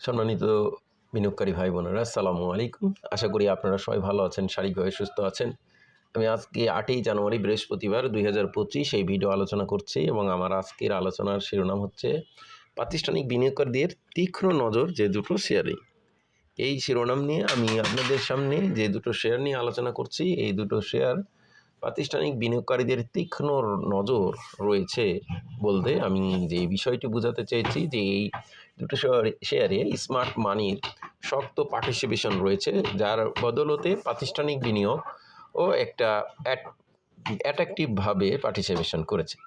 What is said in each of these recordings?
সম্মানিত বিনিয়োগকারী ভাই বোনেরা, আসসালামু আলাইকুম। আশা করি আপনারা সবাই ভালো আছেন, শারীরিকভাবে সুস্থ আছেন। আমি আজকে 8ই জানুয়ারি বৃহস্পতিবার 2025 এই ভিডিও আলোচনা করছি এবং আমার আজকের আলোচনার শিরোনাম হচ্ছে প্রাতিষ্ঠানিক বিনিয়োগকারীদের তীক্ষ্ণ নজর যে দুটো শেয়ারে। এই শিরোনাম নিয়ে আমি আপনাদের সামনে যে দুটো শেয়ার নিয়ে আলোচনা করছি, এই দুটো শেয়ার প্রাতিষ্ঠানিক বিনিয়োগকারীদের তীক্ষ্ণ নজর রয়েছে বলতে আমি যে বিষয়টি বোঝাতে চেয়েছি যে এই দুটো শেয়ারে স্মার্ট মানির শক্ত পার্টিসিপেশন রয়েছে, যার বদলতে প্রাতিষ্ঠানিক বিনিয়োগ ও একটা অ্যাট্রাকটিভভাবে পার্টিসিপেশন করেছে।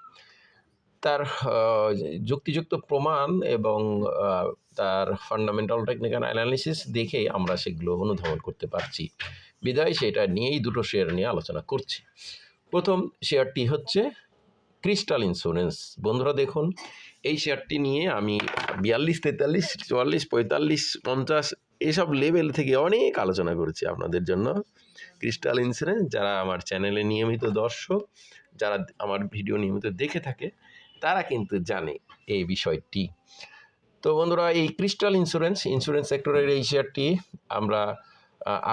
তার যুক্তিযুক্ত প্রমাণ এবং তার ফান্ডামেন্টাল টেকনিক্যাল অ্যানালিসিস দেখে আমরা সেগুলো অনুধাবন করতে পারছি। বিধায় সেটা নিয়েই দুটো শেয়ার নিয়ে আলোচনা করছি। প্রথম শেয়ারটি হচ্ছে ক্রিস্টাল ইন্স্যুরেন্স। বন্ধুরা দেখুন, এই শেয়ারটি নিয়ে আমি 42, 43, 44, 45, 50 এসব লেভেল থেকে অনেক আলোচনা করেছি আপনাদের জন্য। ক্রিস্টাল ইন্স্যুরেন্স, যারা আমার চ্যানেলে নিয়মিত দর্শক, যারা আমার ভিডিও নিয়মিত দেখে থাকে, তারা কিন্তু জানে এই বিষয়টি। তো বন্ধুরা, এই ক্রিস্টাল ইন্স্যুরেন্স সেক্টরের এই শেয়ারটি আমরা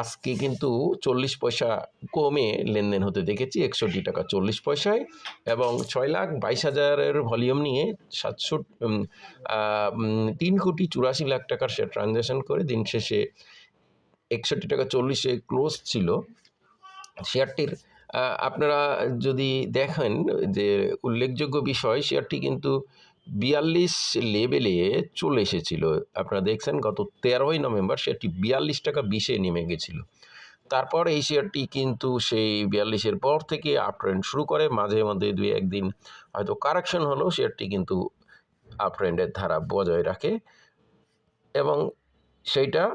আজকে কিন্তু 40 পয়সা কমে লেনদেন হতে দেখেছি, 61 টাকা 40 পয়সায়, এবং 6,22,000-এর ভলিউম নিয়ে 3,84,00,000 টাকার শেয়ার ট্রানজ্যাকশন করে দিন শেষে 61 টাকা 40-এ ক্লোজ ছিল শেয়ারটির। আপনারা যদি দেখেন যে উল্লেখযোগ্য বিষয়, শেয়ারটি কিন্তু 42 লেভেলে চলে এসেছিল। আপনারা দেখছেন গত 13ই নভেম্বর শেয়ারটি 42 টাকা 20-এ নেমে গেছিল। তারপর এই শেয়ারটি কিন্তু সেই 42-এর পর থেকে আপ ট্রেন্ড শুরু করে, মাঝে মধ্যে 2-1 দিন হয়তো কারেকশন হলেও শেয়ারটি কিন্তু আপ ট্রেন্ডের ধারা বজায় রাখে এবং সেইটা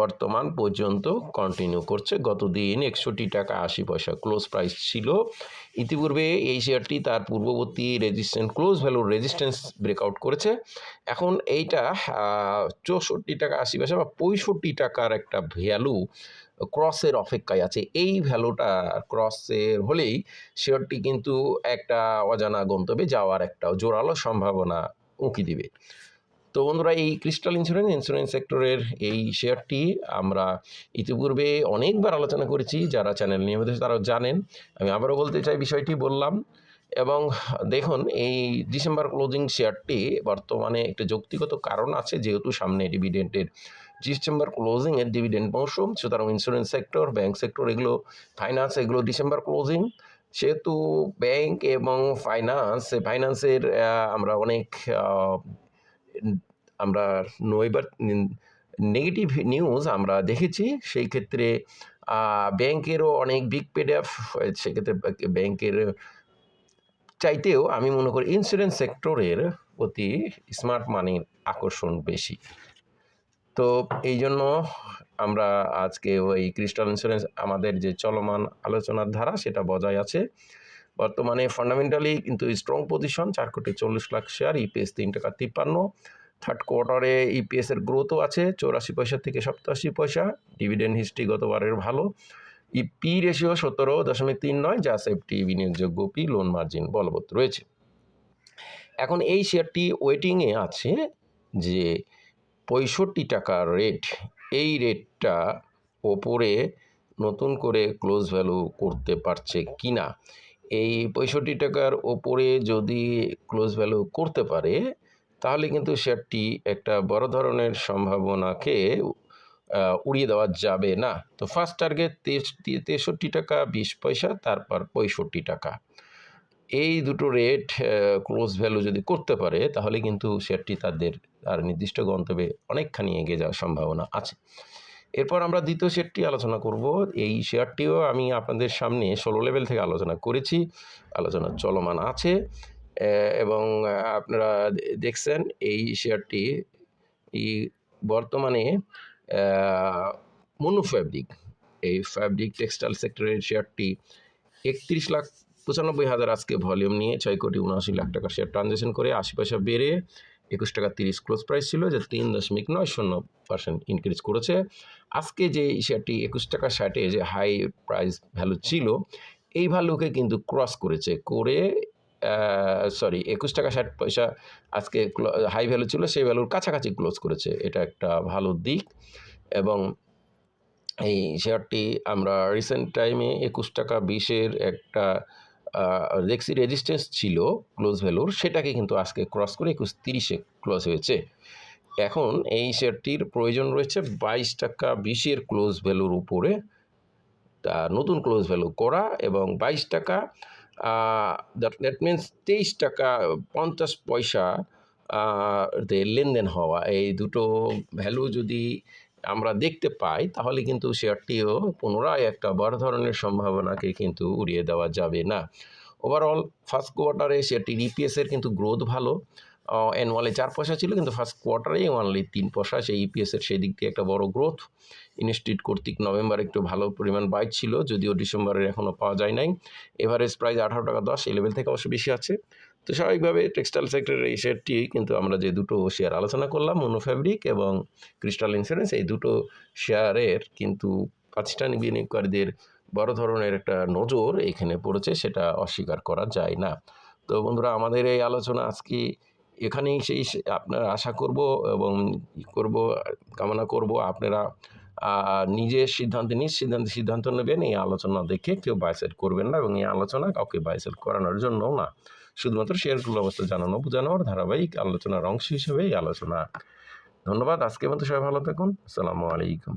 বর্তমান পর্যন্ত কন্টিনিউ করছে। গত দিন 61 টাকা 80 পয়সা ক্লোজ প্রাইস ছিল। ইতিপূর্বে এই শেয়ারটি তার পূর্ববর্তী ক্লোজ ভ্যালুর রেজিস্ট্যান্স ব্রেকআউট করেছে। এখন এইটা 64 টাকা 80 পয়সা বা 65 টাকার একটা ভ্যালু ক্রসের অপেক্ষায় আছে। এই ভ্যালুটা ক্রসের হলেই শেয়ারটি কিন্তু একটা অজানা গন্তব্যে যাওয়ার একটা জোরালো সম্ভাবনা উঁকি দিবে। তো বন্ধুরা, এই ক্রিস্টাল ইন্স্যুরেন্স সেক্টরের এই শেয়ারটি আমরা ইতিপূর্বে অনেকবার আলোচনা করেছি। যারা চ্যানেল নিয়মিত তারা জানেন। আমি আবারও বলতে চাই, বিষয়টি বললাম। এবং দেখুন, এই ডিসেম্বর ক্লোজিং শেয়ারটি বর্তমানে একটা যৌক্তিগত কারণ আছে, যেহেতু সামনে ডিসেম্বর ক্লোজিংয়ের ডিভিডেন্ড মৌসুম, সুতরাং ইন্স্যুরেন্স সেক্টর, ব্যাংক সেক্টর, এগুলো ফাইন্যান্স, এগুলো ডিসেম্বর ক্লোজিং। সেহেতু ব্যাংক এবং ফাইন্যান্সের আমরা অনেক নইবার নেগেটিভ নিউজ আমরা দেখেছি। সেই ক্ষেত্রে ব্যাংকেরও অনেক বিগ পেড অফ, সেক্ষেত্রে ব্যাংকের চাইতেও আমি মনে করি ইন্স্যুরেন্স সেক্টরের প্রতি স্মার্ট মানির আকর্ষণ বেশি। তো এই জন্য আমরা আজকে ওই ক্রিস্টাল ইন্স্যুরেন্স, আমাদের যে চলমান আলোচনার ধারা সেটা বজায় আছে। বর্তমানে ফান্ডামেন্টালি কিন্তু স্ট্রং পজিশন, 4,40,00,000 শেয়ার, ইপিএস 3 টাকা 53। থার্ড কোয়ার্টারে ইপিএসের গ্রোথও আছে 84 পয়সা থেকে 87 পয়সা। ডিভিডেন্ড হিস্ট্রি গতবারের ভালো। পি রেশিও 17.39, যা সেফটি বিনিয়োগযোগ্য পি, লোন মার্জিন বলবৎ রয়েছে। এখন এই শেয়ারটি ওয়েটিংয়ে আছে যে 65 টাকার রেট, এই রেটটা ওপরে নতুন করে ক্লোজ ভ্যালু করতে পারছে কিনা। এই 65 টাকার ওপরে যদি ক্লোজ ভ্যালু করতে পারে, তাহলে কিন্তু শেয়ারটি একটা বড় ধরনের সম্ভাবনাকে উড়িয়ে দেওয়া যাবে না। তো ফার্স্ট টার্গেট 63 টাকা 20 পয়সা, তারপর 65 টাকা। এই দুটো রেট ক্লোজ ভ্যালু যদি করতে পারে, তাহলে কিন্তু শেয়ারটি তার নির্দিষ্ট গন্তব্যে অনেকখানি এগিয়ে যাওয়ার সম্ভাবনা আছে। এরপর আমরা দ্বিতীয় শেয়ারটি আলোচনা করব। এই শেয়ারটিও আমি আপনাদের সামনে 16 লেভেল থেকে আলোচনা করেছি, আলোচনা চলমান আছে। এবং আপনারা দেখছেন এই শেয়ারটি বর্তমানে মনু ফ্যাব্রিক, এই ফ্যাব্রিক টেক্সটাইল সেক্টরের শেয়ারটি 31,95,000 আজকে ভলিউম নিয়ে 6,79,00,000 টাকার শেয়ার ট্রানজ্যাকশন করে 80 পয়সা বেড়ে 21 টাকা 30 ক্লোজ প্রাইস ছিল, যে 3.90% ইনক্রিজ করেছে। আজকে যে শেয়ারটি 21 টাকা 60 যে হাই প্রাইস ভ্যালু ছিল, এই ভ্যালুকে কিন্তু ক্রস করেছে, করে সরি ৳21.60 আজকে হাই ভ্যালু ছিল, সেই ভ্যালুর কাছাকাছি ক্লোজ করেছে। এটা একটা ভালো দিক এবং এই শেয়ারটি আমরা রিসেন্ট টাইমে ৳21.20 এর একটা আ দেখছি রেজিস্ট্যান্স ছিল ক্লোজ ভ্যালুর, সেটাকে কিন্তু আজকে ক্রস করে 21.30 এ ক্লোজ হয়েছে। এখন এই শেয়ারটির প্রয়োজন রয়েছে ৳22.20 এর ক্লোজ ভ্যালুর উপরে নতুন ক্লোজ ভ্যালু করা এবং ৳22 দ্যাট মিনস ৳23.50 তে লেনদেন হওয়া। এই দুটো ভ্যালু যদি আমরা দেখতে পাই তাহলে কিন্তু শেয়ারটিও পুনরায় একটা বড় ধরনের সম্ভাবনাকে কিন্তু উড়িয়ে দেওয়া যাবে না। ওভারঅল ফার্স্ট কোয়ার্টারে শেয়ারটির ইপিএসের কিন্তু গ্রোথ ভালো। অ্যানুয়ালি 4 পয়সা ছিল, কিন্তু ফার্স্ট কোয়ার্টারেই অনলি 3 পয়সা, সেই ইপিএসের সেই দিক দিয়ে একটা বড় গ্রোথ। ইনস্টিটিউট কর্তৃক নভেম্বরে একটু ভালো পরিমাণ বাই ছিল, যদিও ডিসেম্বরের এখনও পাওয়া যায় নাই। এভারেজ প্রাইস ৳18.10, এই লেভেল থেকে অবশ্য বেশি আছে। তো স্বাভাবিকভাবে টেক্সটাইল সেক্টরের এই শেয়ারটি কিন্তু আমরা যে দুটো শেয়ার আলোচনা করলাম, মনো ফ্যাব্রিক এবং ক্রিস্টাল ইন্স্যুরেন্স, এই দুটো শেয়ারের কিন্তু প্রাতিষ্ঠানিক বিনিয়োগকারীদের বড় ধরনের একটা নজর এখানে পড়েছে, সেটা অস্বীকার করা যায় না। তো বন্ধুরা, আমাদের এই আলোচনা আজকে এখানেই আপনারা আশা করব এবং কামনা করব আপনারা নিজ সিদ্ধান্ত নেবেন। এই আলোচনা দেখে কেউ বাই সেল করবেন না এবং এই আলোচনা কাউকে বাই সেল করানোর জন্যও না, শুধুমাত্র শেয়ারগুলোর অবস্থা বোঝানোর ধারাবাহিক আলোচনার অংশ হিসেবে এই আলোচনা। ধন্যবাদ। আজকের মতো সবাই ভালো থাকুন। আসসালামু আলাইকুম।